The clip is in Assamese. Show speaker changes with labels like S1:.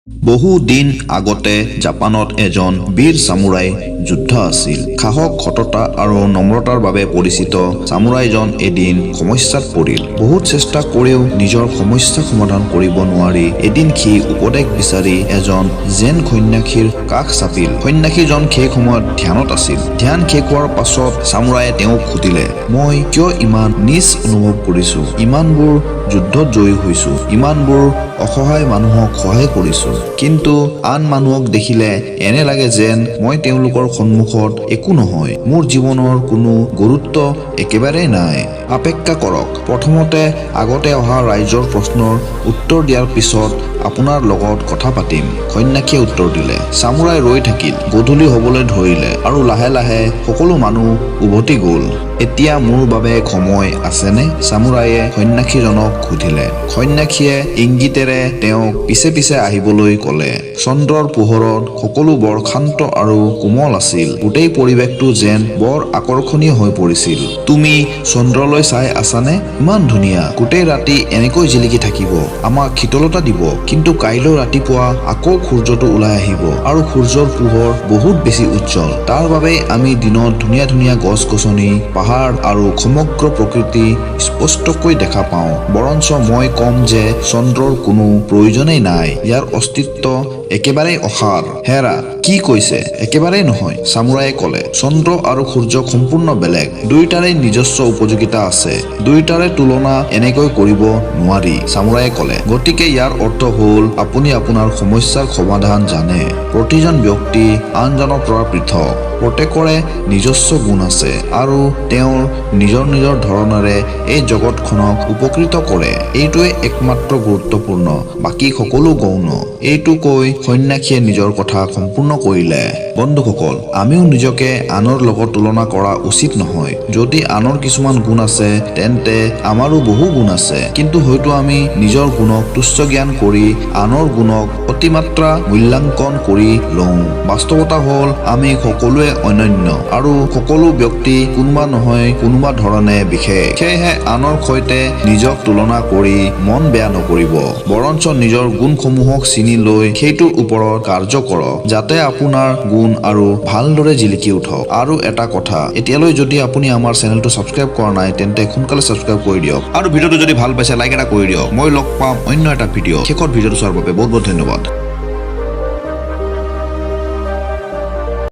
S1: বহু দিন আগতে জাপানত এজন বীৰ সামুৰাই যোদ্ধা আছিল। সাহস, সততা আৰু নম্ৰতাৰ বাবে পৰিচিত সামুৰাইজন এদিন সমস্যাত পৰিল। বহুত চেষ্টা কৰিও নিজৰ সমস্যা সমাধান কৰিব নোৱাৰি এদিন সি উপদেশ বিচাৰি এজন জেন সন্যাসীৰ কাষ চাপিল। সন্যাসীজন সেই সময়ত ধ্যানত আছিল। ধ্যান শেষ হোৱাৰ পাছত সামুৰায়ে তেওঁক সুধিলে, মই কিয় ইমান নিজ অনুভৱ কৰিছো? ইমানবোৰ যুদ্ধত জয়ী হৈছো, ইমানবোৰ অসহায় মানুহক সহায় কৰিছো, কিন্তু আন মানুহক দেখিলে এনে লাগে যেন মই তেওঁলোকৰ সন্মুখত একো নহয়। মোৰ জীৱনৰ কোনো গুৰুত্ব একেবাৰে নাই। অপেক্ষা কৰক, প্ৰথমতে আগতে অহা ৰাইজৰ প্ৰশ্নৰ উত্তৰ দিয়াৰ পিছত আপোনাৰ লগত কথা পাতিম, সন্যাসীয়ে উত্তৰ দিলে। সামুৰাই ৰৈ থাকিল। গধূলি হবলৈ ধৰিলে আৰু লাহে লাহে সকলো মানুহ উভতি গল। এতিয়া মোৰ বাবে সময় আছেনে? সামুৰায়ে সন্যাসীজনক সুধিলে। সন্যাসীয়ে ইংগিতেৰে তেওঁক পিছে পিছে আহিবলৈ ক'লে। চন্দ্ৰৰ পোহৰত সকলো বৰ শান্ত আৰু কোমল আছিল। গোটেই পৰিৱেশটো যেন বৰ আকৰ্ষণীয় হৈ পৰিছিল। তুমি চন্দ্ৰলৈ চাই আছানে? ইমান ধুনীয়া। গোটেই ৰাতি এনেকৈ জিলিকি থাকিব, আমাক শীতলতা দিব। কিন্তু কাইলৈ ৰাতিপুৱা আকৌ সূৰ্যটো ওলাই আহিব আৰু সূৰ্যৰ পোহৰ বহুত বেছি উজ্জ্বল। তাৰ বাবেই আমি দিনত ধুনীয়া ধুনীয়া গছ-গছনি, পাহাৰ আৰু সমগ্ৰ প্ৰকৃতি স্পষ্টকৈ দেখা পাওঁ। বৰঞ্চ মই কম যে চন্দ্ৰৰ কোনো প্ৰয়োজনেই নাই। ইয়াৰ অস্তিত্ব একেবাৰে অসাৰ। হেৰা, কি কৈছে? একেবাৰেই নহয়, সামুৰায়ে ক'লে। চন্দ্ৰ আৰু সূৰ্য সম্পূৰ্ণ বেলেগ। দুয়োটাৰে নিজস্ব উপযোগিতা আছে। দুয়োটাৰে তুলনা এনেকৈ কৰিব নোৱাৰি, সামুৰায়ে ক'লে। গতিকে ইয়াৰ অৰ্থ হ'ল আপুনি আপোনাৰ সমস্যাৰ সমাধান জানে। প্ৰতিজন ব্যক্তি আনজনৰ পৰা পৃথক। প্ৰত্যেকৰে নিজস্ব গুণ আছে আৰু তেওঁৰ নিজৰ নিজৰ ধৰণেৰে এই জগতখনক উপকৃত কৰে। এইটোৱে একমাত্ৰ গুৰুত্বপূৰ্ণ, বাকী সকলো গৌণ। এইটো কৈ সন্যাসীয়ে নিজৰ কথা সম্পূৰ্ণ কৰিলে। বন্ধুসকল, আমিও নিজকে আনৰ লগত তুলনা কৰা উচিত নহয়। যদি আনৰ কিছুমান গুণ আছে তেন্তে আমাৰো বহু গুণ আছে, কিন্তু হয়তো আমি নিজৰ গুণক তুচ্ছ জ্ঞান কৰি আনৰ গুণক অতিমাত্ৰা মূল্যাংকন কৰি লওঁ। বাস্তৱতা হ'ল আমি সকলোৱে অনন্য আৰু সকলো ব্যক্তি কোনোবা নহয় কোনোবা ধৰণে বিশেষ। সেয়েহে আনৰ সৈতে নিজক তুলনা কৰি মন বেয়া নকৰিব, বৰঞ্চ নিজৰ গুণসমূহক চিনি লৈ সেইটোৰ ওপৰত কাৰ্য কৰক, যাতে আপোনাৰ গুণ আৰু ভালদৰে জিলিকি উঠক। আৰু এটা কথা, এতিয়ালৈ যদি আপুনি আমাৰ চেনেলটো ছাবস্ক্ৰাইব কৰা নাই তেন্তে সোনকালে ছাবস্ক্ৰাইব কৰি দিয়ক আৰু ভিডিঅ'টো যদি ভাল পাইছে লাইক এটা কৰি দিয়ক। মই লগ পাম অন্য এটা ভিডিঅ'। শেষত ভিডিঅ'টো চোৱাৰ বাবে বহুত বহুত ধন্যবাদ।